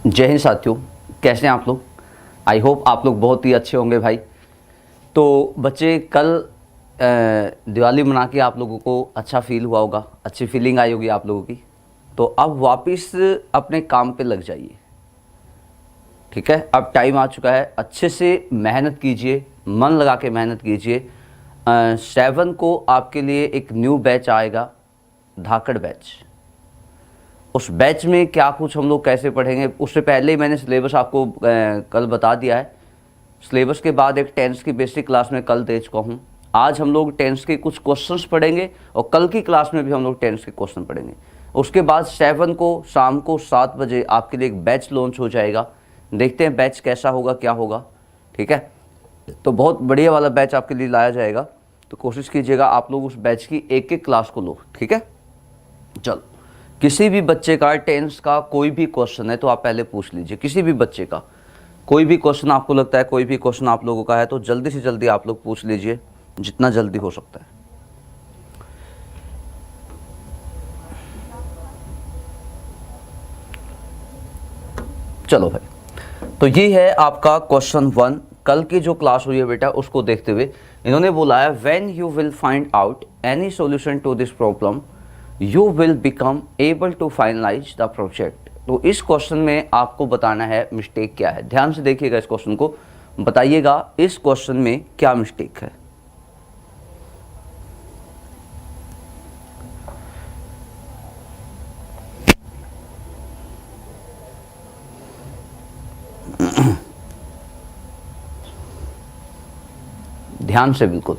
जय हिंद साथियों, कैसे हैं आप लोग। आई होप आप लोग बहुत ही अच्छे होंगे भाई। तो बच्चे कल दिवाली मना के आप लोगों को अच्छा फील हुआ होगा, अच्छी फीलिंग आई होगी आप लोगों की। तो अब वापस अपने काम पे लग जाइए, ठीक है। अब टाइम आ चुका है, अच्छे से मेहनत कीजिए, मन लगा के मेहनत कीजिए। 7 को आपके लिए एक न्यू बैच आएगा, धाकड़ बैच। उस बैच में क्या कुछ हम लोग कैसे पढ़ेंगे, उससे पहले ही मैंने सिलेबस आपको कल बता दिया है। सिलेबस के बाद एक टेंस की बेसिक क्लास में कल दे चुका हूँ। आज हम लोग टेंस के कुछ क्वेश्चंस पढ़ेंगे और कल की क्लास में भी हम लोग टेंस के क्वेश्चन पढ़ेंगे। उसके बाद 7 को शाम को 7 बजे आपके लिए एक बैच लॉन्च हो जाएगा। देखते हैं बैच कैसा होगा, क्या होगा, ठीक है। तो बहुत बढ़िया वाला बैच आपके लिए लाया जाएगा, तो कोशिश कीजिएगा आप लोग उस बैच की एक एक क्लास को लो, ठीक है। चलो, किसी भी बच्चे का टेंस का कोई भी क्वेश्चन है तो आप पहले पूछ लीजिए। किसी भी बच्चे का कोई भी क्वेश्चन आपको लगता है, कोई भी क्वेश्चन आप लोगों का है, तो जल्दी से जल्दी आप लोग पूछ लीजिए, जितना जल्दी हो सकता है। चलो भाई, तो ये है आपका क्वेश्चन 1। कल की जो क्लास हुई है बेटा, उसको देखते हुए इन्होंने बोला है when you will find out any solution to this problem you will become able to finalise the project. तो इस क्वेश्चन में आपको बताना है मिस्टेक क्या है। ध्यान से देखिएगा इस क्वेश्चन को, बताइएगा इस क्वेश्चन में क्या मिस्टेक है। ध्यान से बिल्कुल।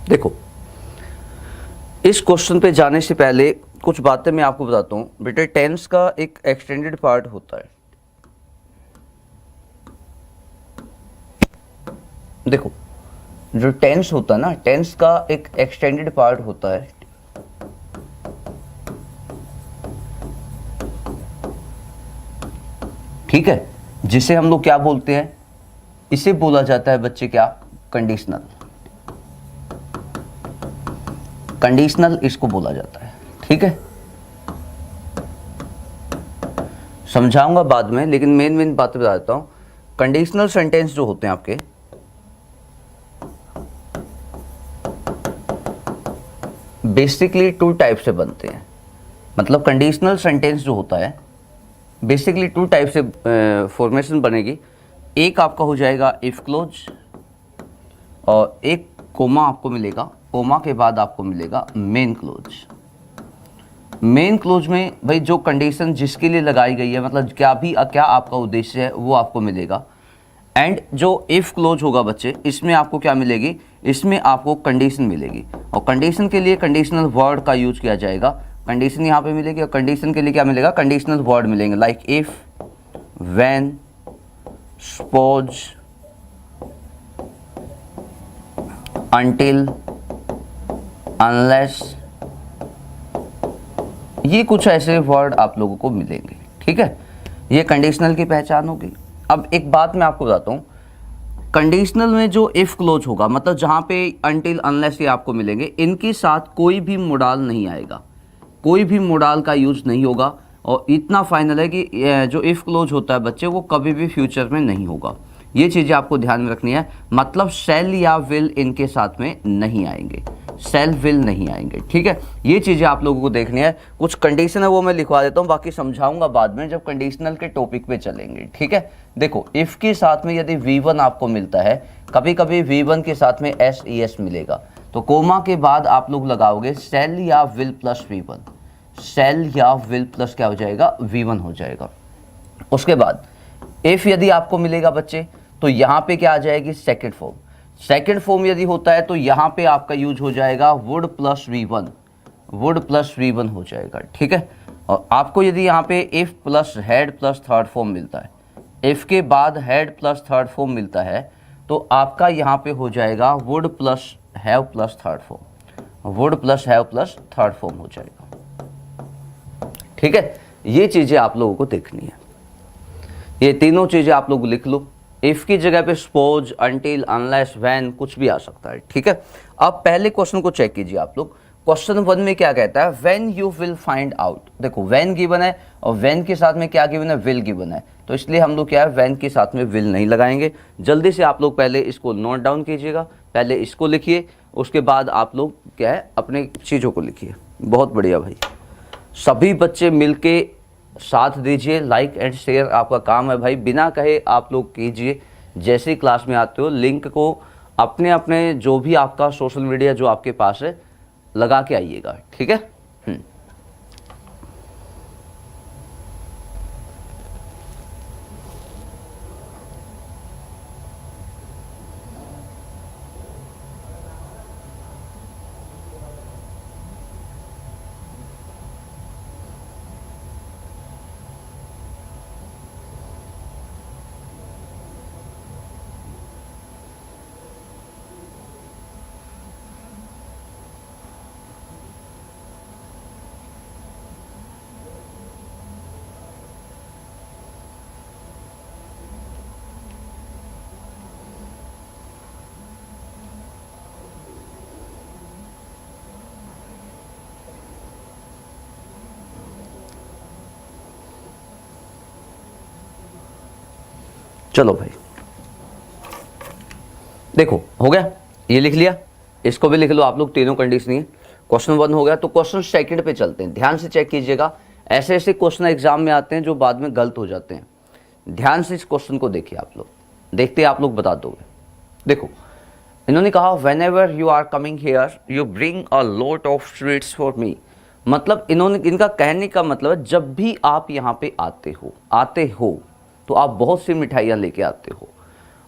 देखो, इस क्वेश्चन पे जाने से पहले कुछ बातें मैं आपको बताता हूं बेटे। टेंस का एक एक्सटेंडेड पार्ट होता है। देखो, जो टेंस होता है ना, टेंस का एक एक्सटेंडेड पार्ट होता है, ठीक है, जिसे हम लोग क्या बोलते हैं, इसे बोला जाता है बच्चे क्या, कंडीशनल। कंडीशनल इसको बोला जाता है, ठीक है। समझाऊंगा बाद में, लेकिन मेन बातें बता देता हूं। कंडीशनल सेंटेंस जो होते हैं आपके, बेसिकली 2 टाइप से बनते हैं। मतलब कंडीशनल सेंटेंस जो होता है बेसिकली 2 टाइप से फॉर्मेशन बनेगी। एक आपका हो जाएगा इफ क्लोज, और एक कोमा आपको मिलेगा। कोमा के बाद आपको मिलेगा मेन क्लोज। मेन क्लोज में भाई जो कंडीशन जिसके लिए लगाई गई है, मतलब क्या आपका उद्देश्य है, वो आपको मिलेगा। एंड जो इफ क्लोज होगा बच्चे, इसमें आपको क्या मिलेगी, इसमें आपको कंडीशन मिलेगी। और कंडीशन के लिए कंडीशनल वर्ड का यूज किया जाएगा। कंडीशन यहाँ पे मिलेगी और कंडीशन के लिए क्या मिलेगा, कंडीशनल वर्ड मिलेंगे, like if, when, suppose, until, unless। ये कुछ ऐसे वर्ड आप लोगों को मिलेंगे, ठीक है। ये कंडीशनल की पहचान होगी। अब एक बात मैं आपको बताता हूँ, कंडीशनल में जो इफ क्लोज होगा, मतलब जहाँ पे until, unless ये आपको मिलेंगे, इनके साथ कोई भी मोडाल नहीं आएगा, कोई भी मोडाल का यूज नहीं होगा। और इतना फाइनल है कि जो इफ क्लोज होता है बच्चे, वो कभी भी फ्यूचर में नहीं होगा। ये चीज़ें आपको ध्यान में रखनी है। मतलब शैल या विल इनके साथ में नहीं आएंगे, शैल विल नहीं आएंगे, ठीक है। ये चीज़ें आप लोगों को देखनी है। कुछ कंडीशन है वो मैं लिखवा देता हूँ, बाकी समझाऊंगा बाद में जब कंडीशनल के टॉपिक पे चलेंगे, ठीक है। देखो, इफ के साथ में यदि V1 आपको मिलता है, कभी कभी V1 के साथ में SES मिलेगा, तो कोमा के बाद आप लोग लगाओगे शैल या विल प्लस V1। शैल या विल प्लस क्या हो जाएगा, V1 हो जाएगा। उसके बाद इफ यदि आपको मिलेगा बच्चे, तो यहाँ पे क्या आ जाएगी, सेकंड फॉर्म। सेकंड फॉर्म यदि होता है तो यहाँ पे आपका यूज हो जाएगा would plus V1, would plus V1 हो जाएगा, ठीक है। और आपको यदि यहाँ पे if plus had plus third form मिलता है, इफ के बाद हैड प्लस थर्ड फॉर्म मिलता है, तो आपका यहाँ पे हो जाएगा would plus have plus third form, would plus have plus third form हो जाएगा, ठीक है। ये चीजें आप लोगों को देखनी है। ये तीनों चीज़ें आप लोग लिख लो। इफ़ की जगह पे सपोज, अनटिल, अनलेस, व्हेन कुछ भी आ सकता है, ठीक है। अब पहले क्वेश्चन को चेक कीजिए आप लोग। क्वेश्चन 1 में क्या कहता है, when you will find out. देखो व्हेन गिवन है और व्हेन के साथ में क्या गिवन है, विल गिवन है, तो इसलिए हम लोग क्या है, व्हेन के साथ में विल नहीं लगाएंगे। जल्दी से आप लोग पहले इसको नोट डाउन कीजिएगा, पहले इसको लिखिए, उसके बाद आप लोग क्या है अपने चीज़ों को लिखिए। बहुत बढ़िया भाई, सभी बच्चे मिलके साथ दीजिए, लाइक एंड शेयर आपका काम है भाई, बिना कहे आप लोग कीजिए। जैसे ही क्लास में आते हो लिंक को अपने अपने जो भी आपका सोशल मीडिया जो आपके पास है लगा के आइएगा, ठीक है। चलो भाई देखो हो गया, ये लिख लिया, इसको भी लिख लो आप लोग, तीनों कंडीशन है। क्वेश्चन 1 हो गया, तो क्वेश्चन सेकंड पे चलते हैं। ध्यान से चेक कीजिएगा, ऐसे ऐसे क्वेश्चन एग्जाम में आते हैं जो बाद में गलत हो जाते हैं। ध्यान से इस क्वेश्चन को देखिए आप लोग, देखते आप लोग बता दोगे। देखो इन्होंने कहा whenever you are coming here you bring a lot of sweets for me. मतलब इनका कहने का मतलब है जब भी आप यहाँ पे आते हो तो आप बहुत सी मिठाइयाँ लेके आते हो।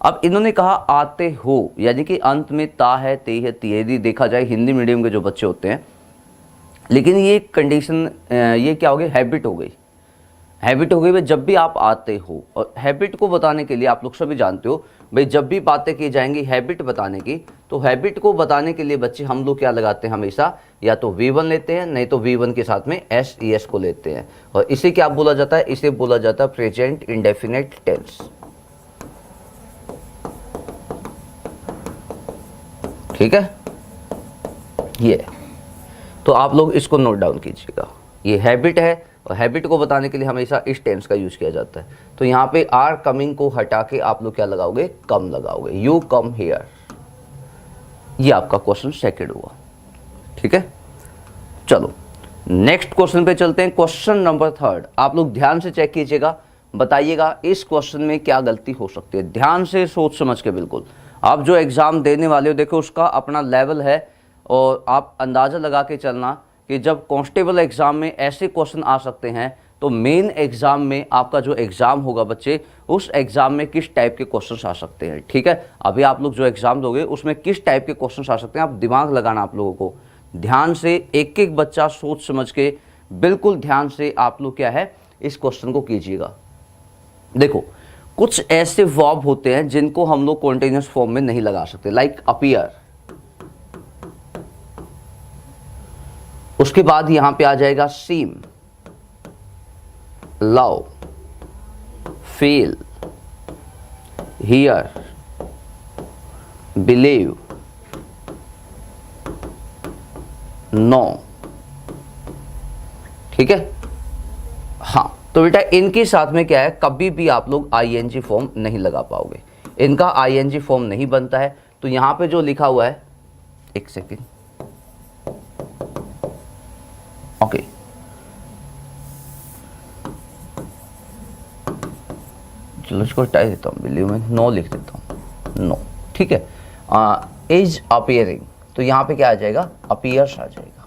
अब इन्होंने कहा आते हो, यानी कि अंत में ता है, ते है, तियेदी देखा जाए हिंदी मीडियम के जो बच्चे होते हैं। लेकिन ये कंडीशन ये क्या हो गई, हैबिट हो गई। हैबिट हो गई भाई, जब भी आप आते हो। और हैबिट को बताने के लिए आप लोग सभी जानते हो भाई, जब भी बातें की जाएंगी हैबिट बताने की, तो हैबिट को बताने के लिए बच्चे हम लोग क्या लगाते हैं हमेशा, या तो V1 लेते हैं, नहीं तो V1 के साथ में SES को लेते हैं। और इसे क्या बोला जाता है, इसे बोला जाता है प्रेजेंट इंडेफिनेट टेंस, ठीक है। ये तो आप लोग इसको नोट डाउन कीजिएगा, ये हैबिट है और हैबिट को बताने के लिए हमेशा इस टेंस का यूज किया जाता है। तो यहाँ पे आर कमिंग को हटा के आप लोग क्या लगाओगे, कम लगाओगे, यू कम हियर। ये आपका क्वेश्चन सेकंड हुआ, ठीक है। चलो नेक्स्ट क्वेश्चन पे चलते हैं। क्वेश्चन नंबर 3 आप लोग ध्यान से चेक कीजिएगा, बताइएगा इस क्वेश्चन में क्या गलती हो सकती है। ध्यान से सोच समझ के, बिल्कुल आप जो एग्जाम देने वाले हो देखो उसका अपना लेवल है, और आप अंदाज़ा लगा के चलना कि जब कांस्टेबल एग्ज़ाम में ऐसे क्वेश्चन आ सकते हैं तो मेन एग्ज़ाम में आपका जो एग्ज़ाम होगा बच्चे, उस एग्ज़ाम में किस टाइप के क्वेश्चन आ सकते हैं, ठीक है। अभी आप लोग जो एग्ज़ाम दोगे उसमें किस टाइप के क्वेश्चन आ सकते हैं, आप दिमाग लगाना आप लोगों को। ध्यान से एक एक बच्चा सोच समझ के बिल्कुल ध्यान से आप लोग क्या है इस क्वेश्चन को कीजिएगा। देखो कुछ ऐसे वर्ब होते हैं जिनको हम लोग कॉन्टिन्यूअस फॉर्म में नहीं लगा सकते, लाइक अपीयर। उसके बाद यहां पे आ जाएगा seem, love, feel, hear, believe, know, ठीक है। हाँ तो बेटा इनके साथ में क्या है, कभी भी आप लोग आईएनजी फॉर्म नहीं लगा पाओगे, इनका आईएनजी फॉर्म नहीं बनता है। तो यहां पे जो लिखा हुआ है, एक सेकेंड, ओके, चलो इसको हटा देता हूँ, बिलीव में नो लिख देता हूँ, नो, ठीक है। इज अपीयरिंग, तो यहाँ पे क्या आ जाएगा, अपीयर्स आ जाएगा।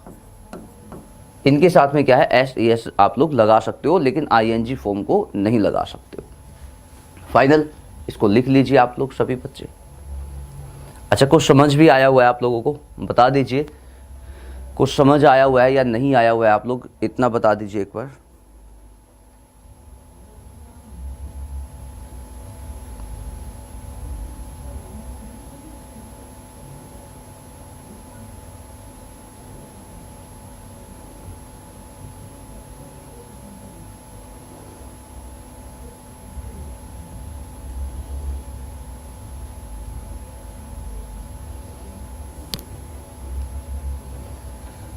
इनके साथ में क्या है, SES आप लोग लगा सकते हो, लेकिन आईएनजी फॉर्म को नहीं लगा सकते हो। फाइनल, इसको लिख लीजिए आप लोग सभी बच्चे। अच्छा कुछ समझ भी आया हुआ है आप लोगों को, बता दीजिए कुछ समझ आया हुआ है या नहीं आया हुआ है, आप लोग इतना बता दीजिए एक बार।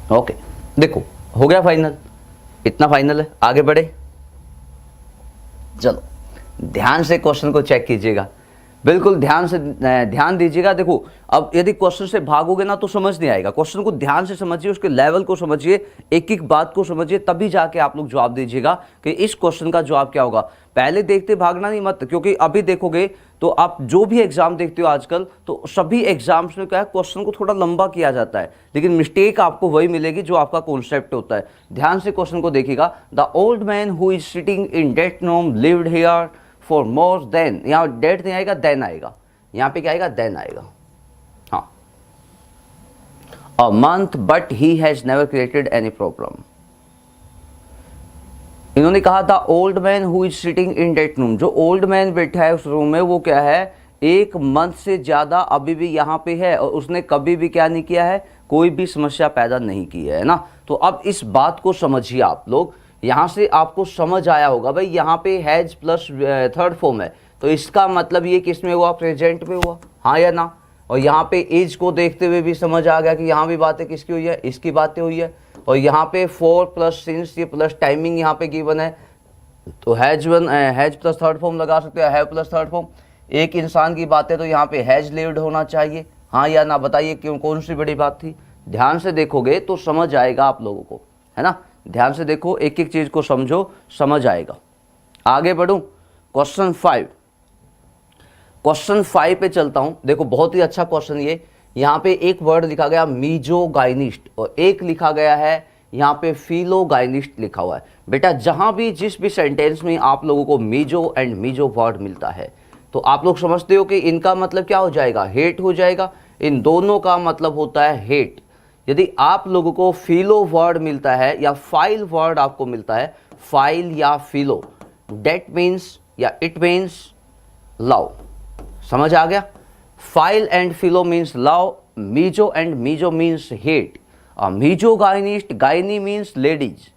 ओके, देखो हो गया फाइनल, इतना फाइनल है, आगे बढ़े। चलो ध्यान से क्वेश्चन को चेक कीजिएगा, बिल्कुल ध्यान से ध्यान दीजिएगा। देखो अब यदि क्वेश्चन से भागोगे ना तो समझ नहीं आएगा, क्वेश्चन को ध्यान से समझिए, उसके लेवल को समझिए, एक एक बात को समझिए, तभी जाके आप लोग जवाब दीजिएगा कि इस क्वेश्चन का जवाब क्या होगा। पहले देखते भागना नहीं मत, क्योंकि अभी देखोगे तो आप जो भी एग्जाम देखते हो आजकल, तो सभी एग्जाम्स में क्या है, क्वेश्चन को थोड़ा लंबा किया जाता है, लेकिन मिस्टेक आपको वही मिलेगी जो आपका कॉन्सेप्ट होता है। ध्यान से क्वेश्चन को देखिएगा। The old man who is sitting in that room lived here for more than, यहाँ डेट नहीं आएगा, देन आएगा, यहाँ पे क्या आएगा, देन आएगा। हाँ, a month but he has never created any problem. इन्होंने कहा था old man who is sitting in that room, जो ओल्ड मैन बैठा है उस रूम में, वो क्या है, एक मंथ से ज्यादा अभी भी यहाँ पे है, और उसने कभी भी क्या नहीं किया है, कोई भी समस्या पैदा नहीं की है ना। तो अब इस बात को समझिए आप लोग, यहाँ से आपको समझ आया होगा भाई, यहाँ पे हैज प्लस थर्ड फॉर्म है, तो इसका मतलब ये किस में हुआ, प्रेजेंट में हुआ, हाँ या ना। और यहाँ पे एज को देखते हुए भी समझ आ गया कि यहाँ भी बातें किसकी हुई है, इसकी बातें हुई है। और यहाँ पे फोर प्लस सिंस, ये प्लस टाइमिंग यहाँ पे गिवन है, तो हैज प्लस थर्ड फॉर्म लगा सकते हैं, हैव प्लस थर्ड फॉर्म। एक इंसान की बात है तो यहाँ पे हैज लिव्ड होना चाहिए, हाँ या ना, बताइए क्यों, कौन सी बड़ी बात थी। ध्यान से देखोगे तो समझ आएगा आप लोगों को, है ना। ध्यान से देखो, एक एक चीज को समझो, समझ आएगा। आगे बढ़ूं, क्वेश्चन 5, क्वेश्चन 5 पे चलता हूं। देखो बहुत ही अच्छा क्वेश्चन ये, यहाँ पे एक वर्ड लिखा गया मीजोगाइनिस्ट, और एक लिखा गया है यहाँ पे फिलोगाइनिस्ट लिखा हुआ है। बेटा जहां भी जिस भी सेंटेंस में आप लोगों को मीजो एंड मीजो वर्ड मिलता है, तो आप लोग समझते हो कि इनका मतलब क्या हो जाएगा, हेट हो जाएगा। इन दोनों का मतलब होता है हेट। यदि आप लोगों को फिलो वर्ड मिलता है या फाइल वर्ड आपको मिलता है, फाइल या फिलो, डेट मीन्स या इट मीन्स लव, समझ आ गया। Phile and philo means love, miso and miso means hate. Misogynist, gyny means ladies,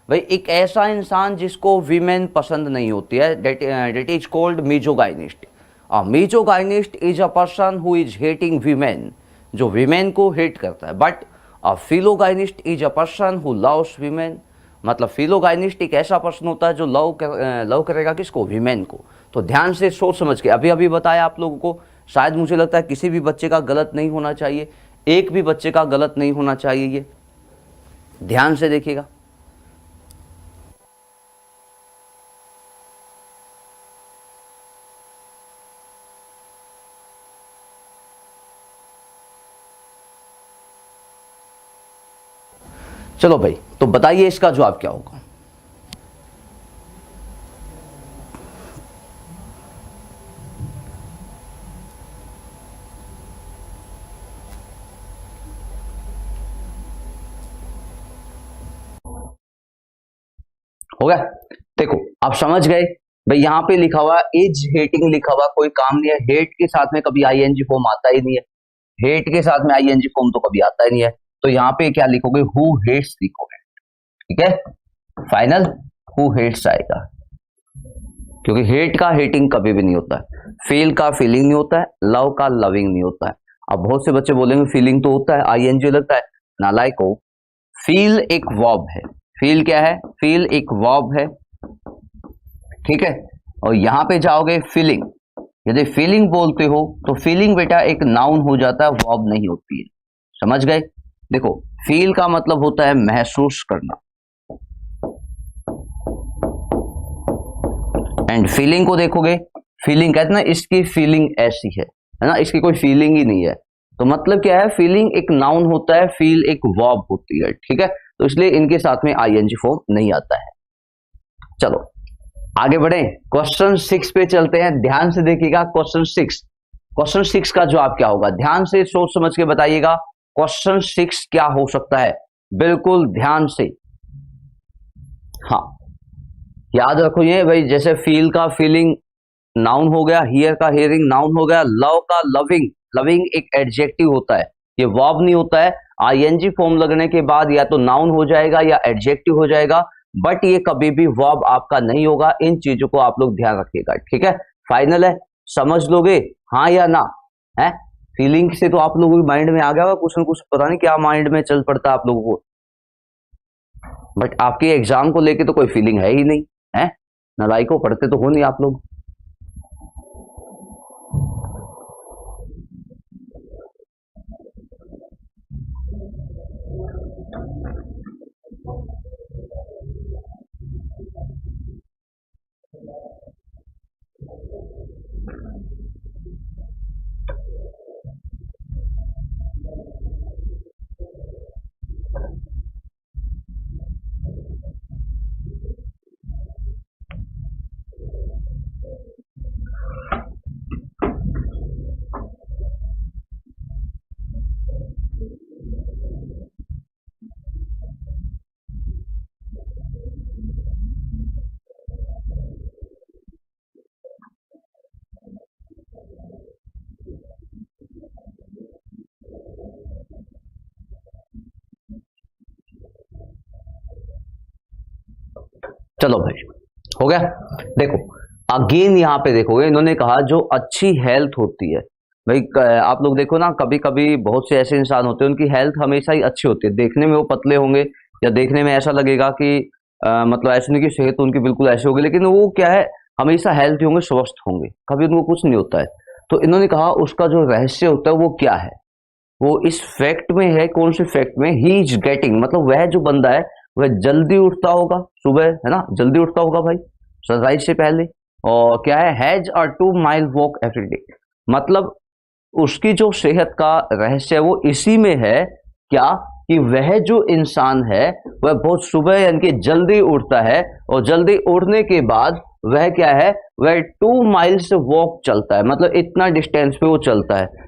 भाई एक ऐसा इंसान जिसको वीमेन पसंद नहीं होती है, that is called misogynist. Misogynist is a person who is hating women, जो वीमेन को हेट करता है। But philogynist is a person who loves women, मतलब फिलोगाइनिस्ट एक ऐसा पर्सन होता है जो लव करेगा किसको, वीमेन को। तो ध्यान से सोच समझ के अभी अभी बताया आप लोगों को, शायद मुझे लगता है किसी भी बच्चे का गलत नहीं होना चाहिए, एक भी बच्चे का गलत नहीं होना चाहिए, ये ध्यान से देखिएगा। चलो भाई, तो बताइए इसका जवाब क्या होगा। हो गया, देखो आप समझ गए भाई, यहाँ पे लिखा हुआ इज हेटिंग लिखा हुआ, कोई काम नहीं है। हेट के साथ में कभी आईएनजी फॉर्म आता ही नहीं है, हेट के साथ में आईएनजी फॉर्म तो कभी आता ही नहीं है। तो यहाँ पे क्या लिखोगे, हु हेट्स लिखोगे, ठीक है, फाइनल हु हेट्स आएगा, क्योंकि हेट का हेटिंग कभी भी नहीं होता है, फील का फीलिंग नहीं होता है, लव का लविंग नहीं होता है। अब बहुत से बच्चे बोलेंगे फीलिंग तो होता है, आईएनजी लगता है, नालायक हो। फील एक वर्ब है, फील क्या है, फील एक वर्ब है, ठीक है। और यहां पे जाओगे फीलिंग, यदि फीलिंग बोलते हो तो फीलिंग बेटा एक नाउन हो जाता है, वर्ब नहीं होती है, समझ गए। देखो फील का मतलब होता है महसूस करना, एंड फीलिंग को देखोगे, फीलिंग कहते ना इसकी फीलिंग ऐसी है ना, इसकी कोई फीलिंग ही नहीं है। तो मतलब क्या है, फीलिंग एक नाउन होता है, फील एक वर्ब होती है, ठीक है। तो इसलिए इनके साथ में आईएनजी फॉर्म नहीं आता है। चलो आगे बढ़े, क्वेश्चन 6 पे चलते हैं। ध्यान से देखिएगा, क्वेश्चन 6, क्वेश्चन 6 का जवाब क्या होगा, ध्यान से सोच समझ के बताइएगा। क्वेश्चन 6 क्या हो सकता है, बिल्कुल ध्यान से। हाँ याद रखो ये भाई, जैसे फील का फीलिंग नाउन हो गया, हियर का हियरिंग नाउन हो गया, लव का लविंग, लविंग एक एडजेक्टिव होता है, ये वर्ब नहीं होता है। आईएनजी फॉर्म लगने के बाद या तो नाउन हो जाएगा या एडजेक्टिव हो जाएगा, बट ये कभी भी वर्ब आपका नहीं होगा। इन चीजों को आप लोग ध्यान रखिएगा, ठीक है। फाइनल है, समझ लोगे हाँ या ना, है। फीलिंग से तो आप लोगों के माइंड में आ गया होगा कुछ ना कुछ, पता नहीं क्या माइंड में चल पड़ता है आप लोगों को, बट आपके एग्जाम को लेके तो कोई फीलिंग है ही नहीं है, नालायक को पढ़ते तो हो नहीं आप लोग। चलो भाई हो गया। देखो अगेन यहाँ पे देखोगे इन्होंने कहा जो अच्छी हेल्थ होती है भाई, आप लोग देखो ना, कभी कभी बहुत से ऐसे इंसान होते हैं उनकी हेल्थ हमेशा ही अच्छी होती है, देखने में वो पतले होंगे या देखने में ऐसा लगेगा कि मतलब ऐसे नहीं कि सेहत उनकी बिल्कुल ऐसी होगी, लेकिन वो क्या है हमेशा हेल्थी होंगे, स्वस्थ होंगे, कभी उनको कुछ नहीं होता है। तो इन्होंने कहा उसका जो रहस्य होता है वो क्या है, वो इस फैक्ट में है। कौन से फैक्ट में? ही इज गेटिंग, मतलब वह जो बंदा है वह जल्दी उठता होगा सुबह, है ना, जल्दी उठता होगा भाई सनराइज से पहले। और क्या है, has a 2 mile walk every day, मतलब उसकी जो सेहत का रहस्य है वो इसी में है। क्या? कि वह जो इंसान है वह बहुत सुबह यानी कि जल्दी उठता है, और जल्दी उठने के बाद वह क्या है, वह 2 माइल्स वॉक चलता है, मतलब इतना डिस्टेंस पे वो चलता है।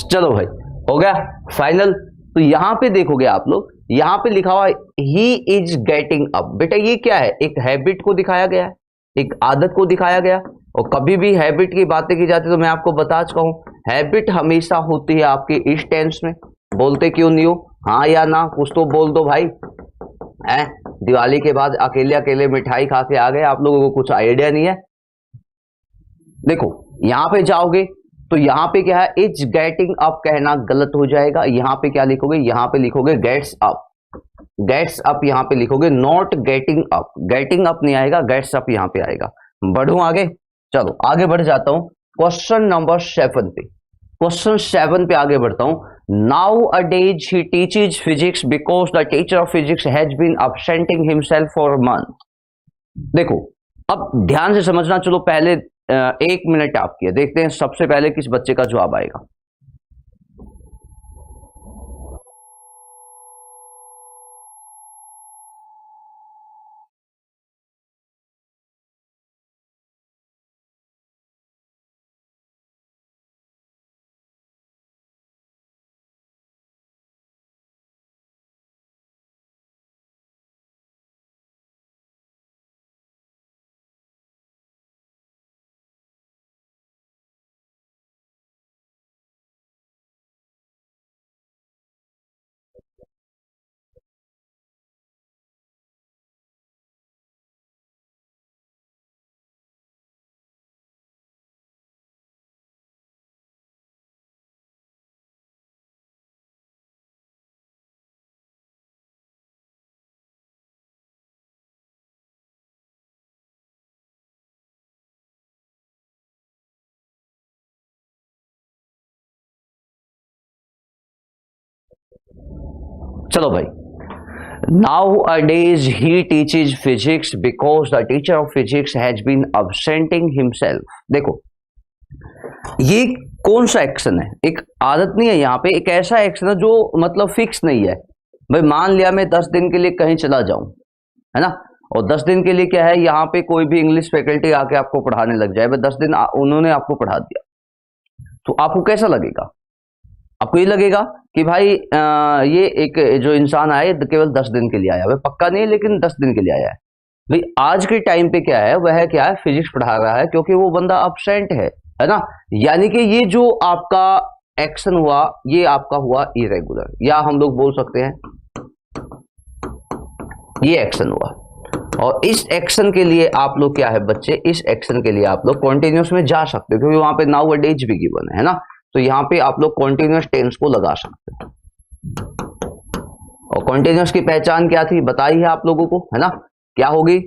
चलो भाई हो गया फाइनल। तो यहां पे देखोगे आप लोग, यहां पे लिखा हुआ ही इज गेटिंग अप, बेटा ये क्या है, एक हैबिट को दिखाया गया है, एक आदत को दिखाया गया। और कभी भी हैबिट की बातें की जाती तो मैं आपको बता चुका हूं, हैबिट हमेशा होती है आपके इस टेंस में। बोलते क्यों नहीं हो? हाँ या ना कुछ तो बोल दो भाई। है दिवाली के बाद अकेले अकेले मिठाई खा के आ गए, आप लोगों को कुछ आइडिया नहीं है। देखो यहां पे जाओगे तो यहां पे क्या है, इट्स गेटिंग अप कहना गलत हो जाएगा। यहां पे क्या लिखोगे, यहां पे लिखोगे गेट्स अप, गेट्स अप यहां पे लिखोगे, not getting up. Getting up नहीं आएगा, गेट्स अप यहां पे आएगा। बढ़ू आगे, चलो आगे बढ़ जाता हूं क्वेश्चन नंबर 7 पे। क्वेश्चन 7 पे आगे बढ़ता हूं। Nowadays he teaches physics because the teacher of physics has been absenting himself for a month। देखो अब ध्यान से समझना, चलो पहले 1 मिनट आपकी है, देखते हैं सबसे पहले किस बच्चे का जवाब आएगा। चलो भाई, nowadays he teaches physics because the teacher of physics has been absenting himself। देखो ये कौन सा एक्शन है, एक आदत नहीं है, यहाँ पे एक ऐसा एक्शन है जो मतलब फिक्स नहीं है। भाई मान लिया मैं 10 दिन के लिए कहीं चला जाऊं, है ना, और 10 दिन के लिए क्या है, यहाँ पे कोई भी इंग्लिश फैकल्टी आके आपको पढ़ाने लग जाए, भाई 10 दिन उन्होंने आपको पढ़ा दिया, तो आपको कैसा लगेगा? आपको ये लगेगा कि भाई ये एक जो इंसान आया केवल 10 दिन के लिए आया, वह पक्का नहीं है लेकिन 10 दिन के लिए आया है। भाई आज के टाइम पे क्या है, वह क्या है, फिजिक्स पढ़ा रहा है क्योंकि वो बंदा अब्सेंट है ना। यानी कि ये जो आपका एक्शन हुआ ये आपका हुआ इरेगुलर, या हम लोग बोल सकते हैं ये एक्शन हुआ। और इस एक्शन के लिए आप लोग क्या है बच्चे, इस एक्शन के लिए आप लोग कॉन्टिन्यूस में जा सकते हो क्योंकि वहां पे नाउ अ डेज भी गिवन है ना। तो यहाँ पे आप लोग कॉन्टिन्यूस टेंस को लगा सकते हैं। और कॉन्टिन्यूस की पहचान क्या थी बताई है आप लोगों को, है ना, क्या होगी,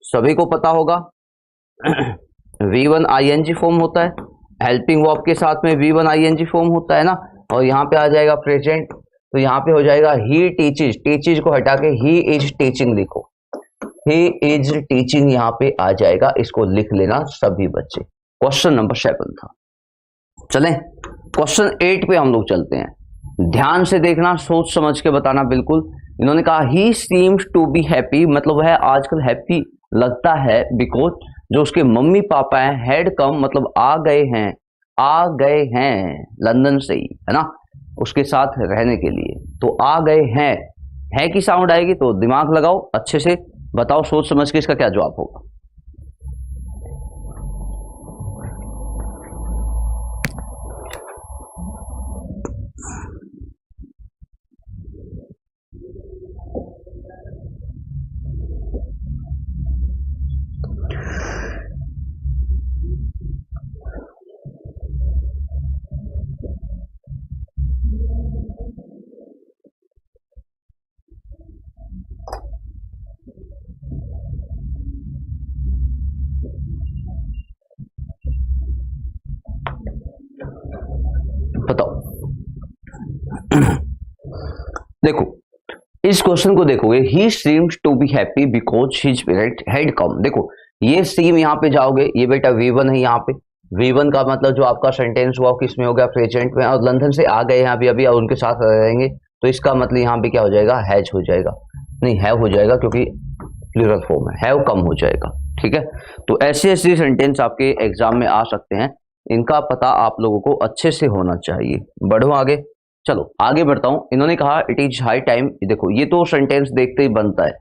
सभी को पता होगा। V1 ING फॉर्म होता है, हेल्पिंग वर्ब के साथ में V1 ING फॉर्म होता है ना, और यहाँ पे आ जाएगा प्रेजेंट, तो यहाँ पे हो जाएगा ही टीचेज, टीचेज को हटा के ही इज टीचिंग लिखो, ही इज टीचिंग यहाँ पे आ जाएगा, इसको लिख लेना सभी बच्चे। क्वेश्चन नंबर 7 था। चलें क्वेश्चन 8 पे हम लोग चलते हैं। ध्यान से देखना, सोच समझ के बताना बिल्कुल। इन्होंने कहा ही सीम्स टू बी हैप्पी, मतलब वह आजकल हैप्पी लगता है, बिकॉज जो उसके मम्मी पापा हैं, हैड कम मतलब आ गए हैं लंदन से ही, है ना, उसके साथ रहने के लिए। तो आ गए हैं, है की साउंड आएगी, तो दिमाग लगाओ अच्छे से, बताओ सोच समझ के इसका क्या जवाब होगा। बताओ। देखो इस क्वेश्चन को देखोगे, he seems to be happy because his parent had come. देखो ये सीम यहाँ पे जाओगे, ये बेटा V1 है यहाँ पे, V1 का मतलब जो आपका सेंटेंस हुआ किस में हो गया, प्रेजेंट में, और लंदन से आ गए हैं अभी अभी और उनके साथ रहेंगे, तो इसका मतलब यहाँ पे क्या हो जाएगा, हैज हो जाएगा, नहीं हैव हो जाएगा क्योंकि प्लूरल फॉर्म है, हैव कम हो जाएगा। ठीक है, तो ऐसे ऐसे सेंटेंस आपके एग्जाम में आ सकते हैं, इनका पता आप लोगों को अच्छे से होना चाहिए। बढ़ो आगे, चलो आगे बढ़ता हूं। इन्होंने कहा इट इज हाई टाइम, देखो ये तो सेंटेंस देखते ही बनता है,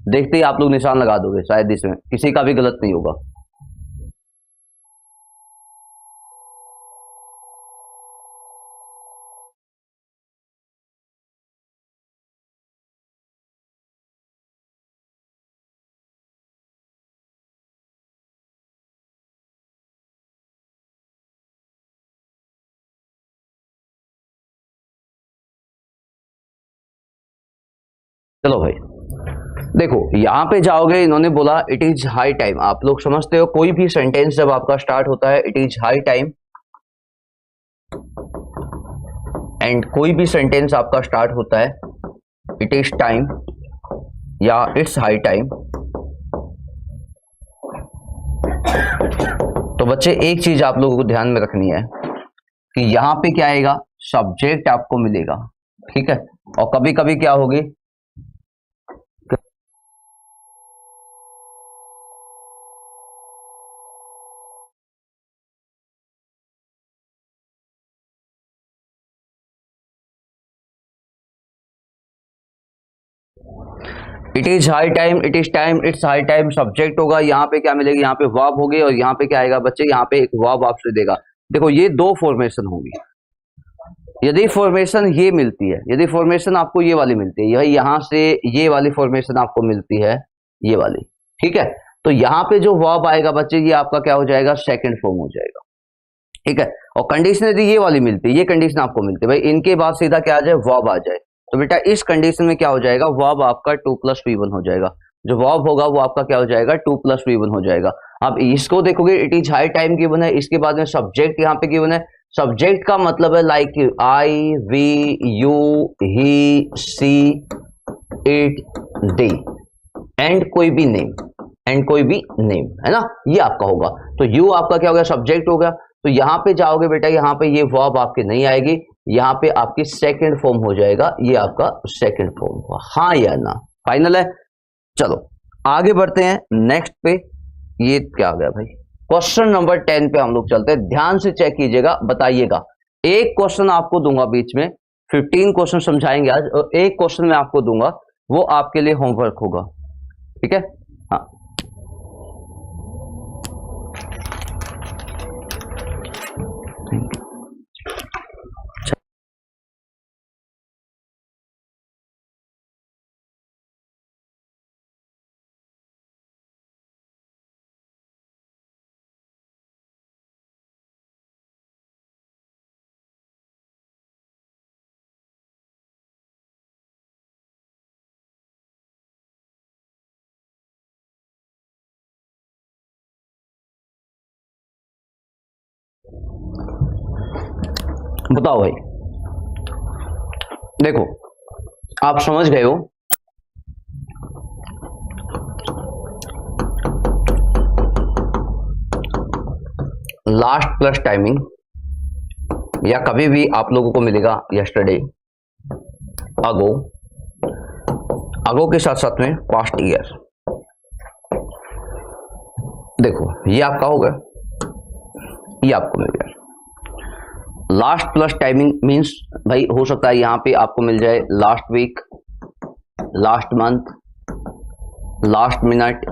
देखते ही आप लोग निशान लगा दोगे, शायद इसमें किसी का भी गलत नहीं होगा। चलो भाई देखो यहां पे जाओगे, इन्होंने बोला इट इज हाई टाइम, आप लोग समझते हो कोई भी सेंटेंस जब आपका स्टार्ट होता है it is high time, and कोई भी सेंटेंस आपका स्टार्ट होता है इट इज टाइम या इट्स हाई टाइम, तो बच्चे एक चीज आप लोगों को ध्यान में रखनी है कि यहां पे क्या आएगा, सब्जेक्ट आपको मिलेगा। ठीक है, और कभी कभी क्या होगी, it is high time, it is time, it's high time, subject होगा, यहाँ पे क्या मिलेगी, यहाँ पे वर्ब होगी, और यहाँ पे क्या आएगा बच्चे, यहाँ पे एक वर्ब आपसे देगा। देखो ये दो फॉर्मेशन होगी, यदि फॉर्मेशन ये मिलती है, यदि फॉर्मेशन आपको ये वाली मिलती है, यहां से ये वाली फॉर्मेशन आपको मिलती है, ये वाली, ठीक है, तो यहाँ पे जो वर्ब आएगा बच्चे, ये आपका क्या हो जाएगा, सेकंड फॉर्म हो जाएगा। ठीक है, और कंडीशन यदि ये वाली मिलती है, ये कंडीशन आपको मिलती है भाई, इनके बाद सीधा क्या आ जाए, वर्ब आ जाए, तो बेटा इस कंडीशन में क्या हो जाएगा, वर्ब आपका 2+V1 हो जाएगा, जो वर्ब होगा वो आपका क्या हो जाएगा, 2+V1 हो जाएगा। अब इसको देखोगे, it is high time given है, इसके बाद में सब्जेक्ट यहाँ पे गिवन है, सब्जेक्ट का मतलब है like I, we, you, he, she, it, they, and कोई भी नेम, एंड कोई भी नेम, है ना, ये आपका होगा। तो यू आपका क्या हो गया, सब्जेक्ट हो गया, तो यहां पे जाओगे बेटा, यहां पे ये वर्ब आपके नहीं आएगी, यहां पे आपकी सेकंड फॉर्म हो जाएगा, ये आपका सेकंड फॉर्म हुआ, हाँ या ना, फाइनल है। चलो आगे बढ़ते हैं नेक्स्ट पे, ये क्या आ गया भाई, क्वेश्चन नंबर 10 पे हम लोग चलते हैं। ध्यान से चेक कीजिएगा, बताइएगा, एक क्वेश्चन आपको दूंगा बीच में, 15 क्वेश्चन समझाएंगे आज, और एक क्वेश्चन मैं आपको दूंगा, वो आपके लिए होमवर्क होगा। ठीक है, हाँ। बताओ भाई, देखो आप समझ गए हो, लास्ट प्लस टाइमिंग, या कभी भी आप लोगों को मिलेगा यस्टरडे, अगो, अगो के साथ साथ में पास्ट ईयर। देखो ये आपका होगा, ये आपको मिल गया। लास्ट प्लस टाइमिंग मींस भाई हो सकता है यहां पे आपको मिल जाए last week, last month, last minute,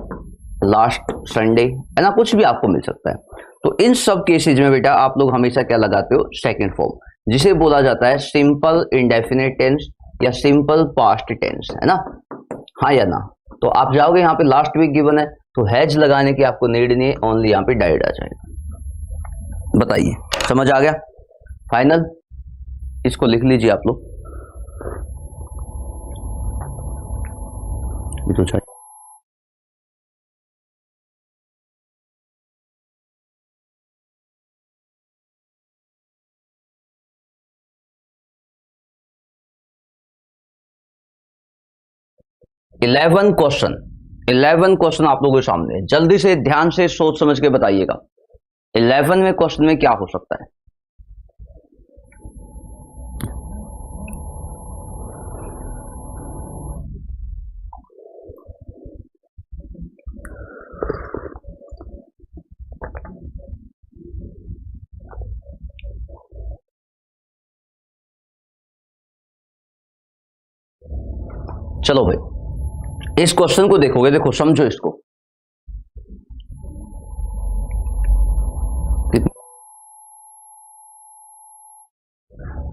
last Sunday, है ना, कुछ भी आपको मिल सकता है। तो इन सब केसेज में बेटा आप लोग हमेशा क्या लगाते हो, सेकंड फॉर्म, जिसे बोला जाता है सिंपल इंडेफिनिट टेंस या सिंपल पास्ट टेंस, है ना, हाँ या ना। तो आप जाओगे यहाँ पे लास्ट वीक गिवन है तो हैज लगाने की आपको नीड नहीं है, ओनली यहाँ पे डाइड आ जाएगा। बताइए समझ आ गया? फाइनल, इसको लिख लीजिए आप लोग। तो 11 क्वेश्चन, 11 क्वेश्चन आप लोगों के सामने, जल्दी से ध्यान से सोच समझ के बताइएगा 11वें क्वेश्चन में क्या हो सकता है। चलो भाई इस क्वेश्चन को देखोगे, देखो समझो इसको,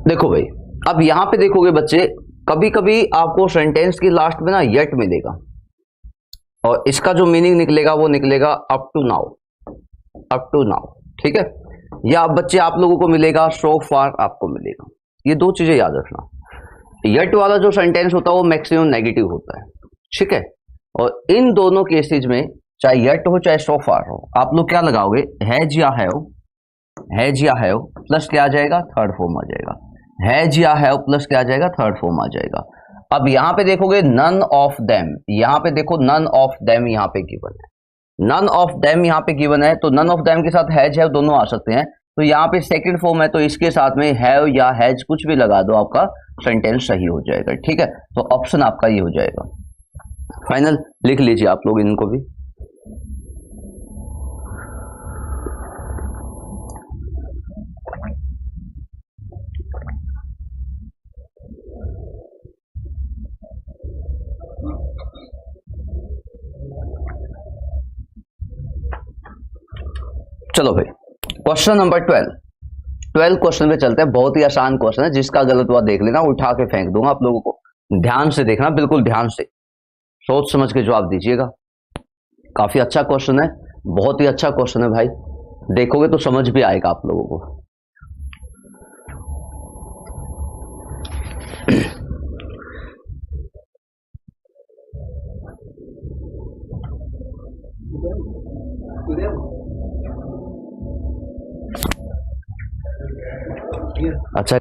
देखो भाई अब यहां पे देखोगे बच्चे, कभी कभी आपको सेंटेंस की लास्ट में ना येट मिलेगा और इसका जो मीनिंग निकलेगा वो निकलेगा up to now, up to now, ठीक है। या बच्चे आप लोगों को मिलेगा सो फार, आपको मिलेगा। ये दो चीजें याद रखना, येट वाला जो सेंटेंस होता है वो मैक्सिमम नेगेटिव होता है, ठीक है। और इन दोनों केसेज में चाहे येट हो चाहे सो फार हो, आप लोग क्या लगाओगे, हैज या हैव, हैज या हैव प्लस क्या आ जाएगा, थर्ड फॉर्म आ जाएगा, हैज या हैव प्लस क्या आ जाएगा, थर्ड फॉर्म आ जाएगा। अब यहां पे देखोगे नन ऑफ देम, यहां पे देखो नन ऑफ देम यहां पे गिवन है, नन ऑफ देम यहां पे गिवन है, तो नन ऑफ देम के साथ हैज हैव दोनों आ सकते हैं। तो यहाँ पे सेकंड फॉर्म है तो इसके साथ में हैव या हैज कुछ भी लगा दो, आपका सेंटेंस सही हो जाएगा, ठीक है। तो ऑप्शन आपका ये हो जाएगा। फाइनल लिख लीजिए आप लोग इनको भी। चलो भाई क्वेश्चन नंबर 12 क्वेश्चन पे चलते हैं। बहुत ही आसान क्वेश्चन है, जिसका गलत हुआ देख लेना, उठा के फेंक दूंगा आप लोगों को। ध्यान से देखना, बिल्कुल ध्यान से सोच समझ के जवाब दीजिएगा। काफी अच्छा क्वेश्चन है, बहुत ही अच्छा क्वेश्चन है भाई, देखोगे तो समझ भी आएगा आप लोगों को। अच्छा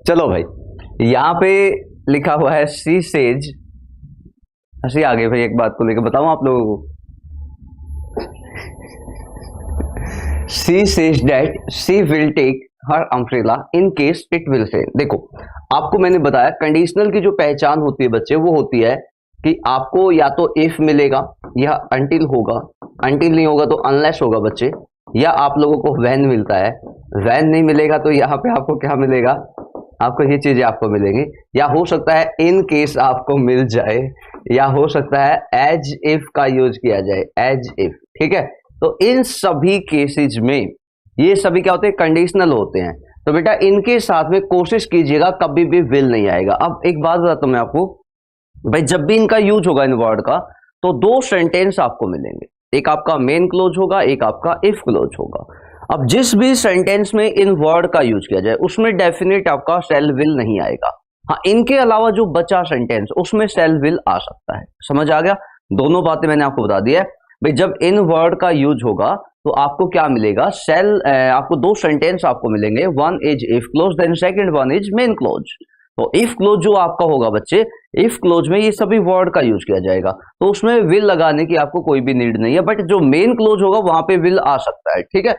चलो भाई यहां पे लिखा हुआ है सी सेज, हंसी आ गई भाई एक बात को लेकर, बताऊं आप लोगों को। She says that she will take her umbrella in case it will say. देखो आपको मैंने बताया कंडीशनल की जो पहचान होती है बच्चे, वो होती है कि आपको या तो इफ मिलेगा या अंटिल होगा, अंटिल नहीं होगा तो अनलेस होगा बच्चे, या आप लोगों को व्हेन मिलता है, व्हेन नहीं मिलेगा तो यहाँ पे आपको क्या मिलेगा, आपको ये चीजें आपको मिलेंगी, या हो सकता है इन केस आपको मिल जाए, या हो सकता है एज इफ का यूज किया जाए, एज इफ, ठीक है। तो इन सभी केसेज में ये सभी क्या होते हैं, कंडीशनल होते हैं। तो बेटा इनके साथ में कोशिश कीजिएगा कभी भी विल नहीं आएगा। अब एक बात बताता हूं मैं आपको, भाई जब भी इनका यूज होगा इन वर्ड का, तो दो सेंटेंस आपको मिलेंगे, एक आपका मेन क्लोज होगा, एक आपका इफ क्लोज होगा। अब जिस भी सेंटेंस में इन वर्ड का यूज किया जाए उसमें डेफिनेट आपका शैल विल नहीं आएगा। हाँ, इनके अलावा जो बचा सेंटेंस उसमें शैल विल आ सकता है। समझ आ गया? दोनों बातें मैंने आपको बता दी है। भाई जब इन वर्ड का यूज होगा तो आपको क्या मिलेगा, आपको दो सेंटेंस आपको मिलेंगे, one is if clause then second one is main clause. तो इफ क्लोज जो आपका होगा बच्चे, इफ क्लोज में ये सभी वर्ड का यूज किया जाएगा, तो उसमें विल लगाने की आपको कोई भी नीड नहीं है, बट जो मेन क्लोज होगा वहां पे विल आ सकता है। ठीक है,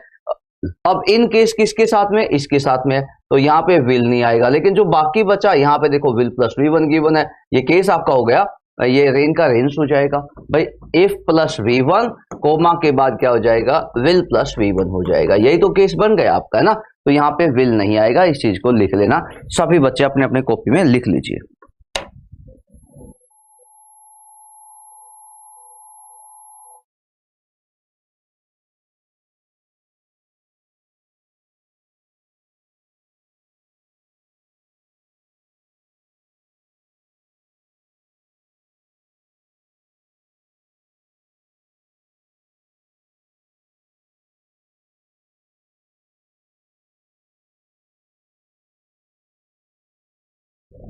अब इन केस किसके साथ में, इसके साथ में, तो यहाँ पे विल नहीं आएगा। लेकिन जो बाकी बचा यहाँ पे देखो विल प्लस V1 गिवन है, ये केस आपका हो गया, ये रेन का रेंज हो जाएगा। भाई इफ प्लस V1 कोमा के बाद क्या हो जाएगा, विल प्लस V1 हो जाएगा। यही तो केस बन गया आपका, है ना। तो यहाँ पे विल नहीं आएगा, इस चीज को लिख लेना। सभी बच्चे अपने अपने कॉपी में लिख लीजिए।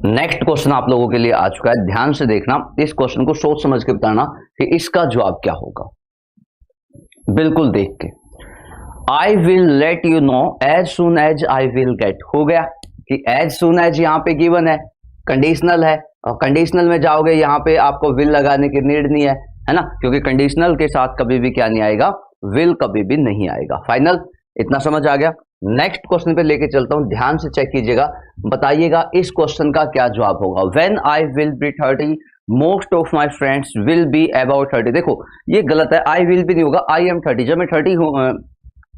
नेक्स्ट क्वेश्चन आप लोगों के लिए आ चुका है, ध्यान से देखना, इस क्वेश्चन को सोच समझ के बताना कि इसका जवाब क्या होगा, बिल्कुल देख के। I will let you know as soon as I will get, हो गया कि एज सुन एज यहाँ पे गिवन है, कंडीशनल है, और कंडीशनल में जाओगे यहाँ पे आपको विल लगाने की नीड नहीं है ना, क्योंकि कंडीशनल के साथ कभी भी क्या नहीं आएगा, विल कभी भी नहीं आएगा। फाइनल, इतना समझ आ गया। नेक्स्ट क्वेश्चन पे लेके चलता हूं, ध्यान से चेक कीजिएगा, बताइएगा इस क्वेश्चन का क्या जवाब होगा। When I will be 30 most of my friends will be about 30। देखो ये गलत है, आई विल भी नहीं होगा, आई एम 30। जब मैं 30 हूं,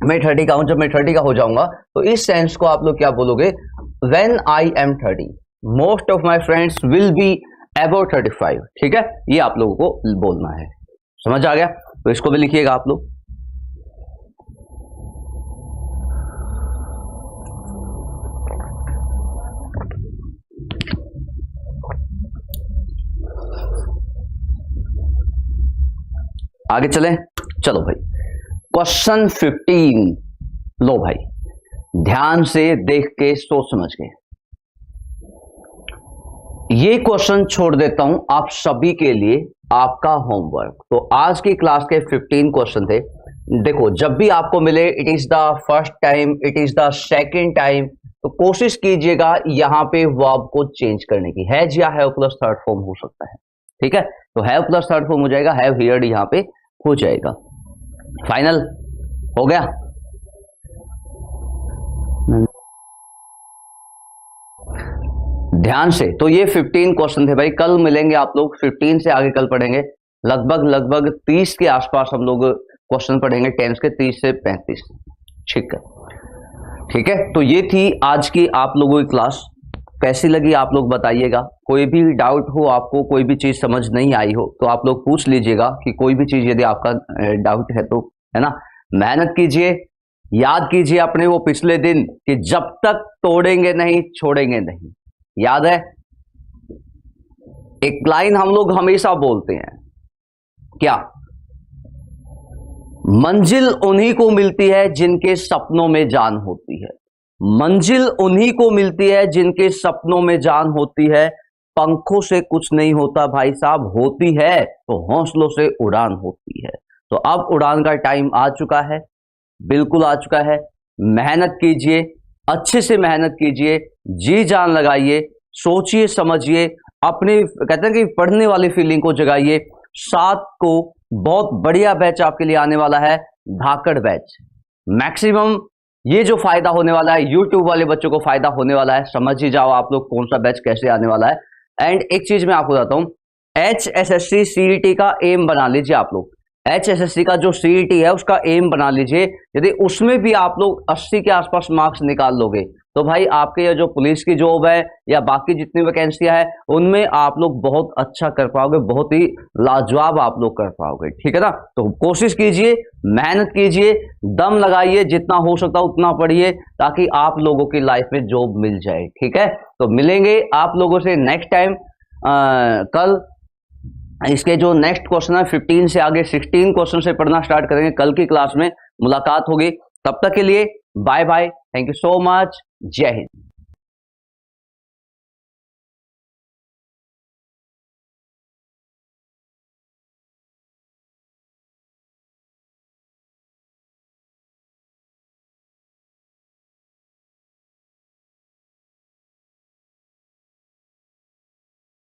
मैं 30 का हूं, जब मैं 30 का हो जाऊंगा तो इस सेंस को आप लोग क्या बोलोगे, when I am 30 most of my friends will be about 35। ठीक है, ये आप लोगों को बोलना है। समझ आ गया? तो इसको भी लिखिएगा आप लोग। आगे चलें, चलो भाई क्वेश्चन 15 लो भाई, ध्यान से देख के सोच समझ के। ये क्वेश्चन छोड़ देता हूं आप सभी के लिए, आपका होमवर्क। तो आज की क्लास के 15 क्वेश्चन थे। देखो जब भी आपको मिले, it is the first time, it is the second time, तो कोशिश कीजिएगा यहां पे वर्ब को चेंज करने की। हैज या हैव प्लस थर्ड फॉर्म हो सकता है। ठीक है, तो हैव प्लस थर्ड फॉर्म हो जाएगा, हैव हियर्ड यहां पे हो जाएगा। फाइनल हो गया? ध्यान से, तो ये 15 क्वेश्चन थे भाई। कल मिलेंगे आप लोग, 15 से आगे कल पढ़ेंगे, लगभग 30 के आसपास हम लोग क्वेश्चन पढ़ेंगे, टेंस के 30 से 35। ठीक है, ठीक है। तो ये थी आज की आप लोगों की क्लास। कैसी लगी आप लोग बताइएगा। कोई भी डाउट हो आपको, कोई भी चीज समझ नहीं आई हो तो आप लोग पूछ लीजिएगा, कि कोई भी चीज यदि आपका डाउट है तो, है ना। मेहनत कीजिए, याद कीजिए अपने वो पिछले दिन कि जब तक तोड़ेंगे नहीं छोड़ेंगे नहीं। याद है एक लाइन हम लोग हमेशा बोलते हैं, क्या, मंजिल उन्हीं को मिलती है जिनके सपनों में जान होती है। मंजिल उन्हीं को मिलती है जिनके सपनों में जान होती है। पंखों से कुछ नहीं होता भाई साहब, होती है तो हौसलों से उड़ान होती है। तो अब उड़ान का टाइम आ चुका है, बिल्कुल आ चुका है। मेहनत कीजिए, अच्छे से मेहनत कीजिए, जी जान लगाइए, सोचिए समझिए, अपनी कहते हैं कि पढ़ने वाली फीलिंग को जगाइए। 7 को बहुत बढ़िया बैच आपके लिए आने वाला है, धाकड़ बैच। मैक्सिमम ये जो फायदा होने वाला है, यूट्यूब वाले बच्चों को फायदा होने वाला है। समझ ही जाओ आप लोग कौन सा बैच कैसे आने वाला है। एंड एक चीज मैं आपको बताता हूं, HSSC CET का एम बना लीजिए आप लोग। HSSC का जो CET है उसका एम बना लीजिए। यदि उसमें भी आप लोग 80 के आसपास मार्क्स निकाल लोगे तो भाई आपके ये जो पुलिस की जॉब है या बाकी जितनी वैकेंसियां है उनमें आप लोग बहुत अच्छा कर पाओगे, बहुत ही लाजवाब आप लोग कर पाओगे, ठीक है ना। तो कोशिश कीजिए, मेहनत कीजिए, दम लगाइए, जितना हो सकता है उतना पढ़िए ताकि आप लोगों की लाइफ में जॉब मिल जाए, ठीक है। तो मिलेंगे आप लोगों से नेक्स्ट टाइम कल। इसके जो नेक्स्ट क्वेश्चन है 15 से आगे 16 क्वेश्चन से पढ़ना स्टार्ट करेंगे, कल की क्लास में मुलाकात होगी। तब तक के लिए bye bye, thank you so much, जय हिंद।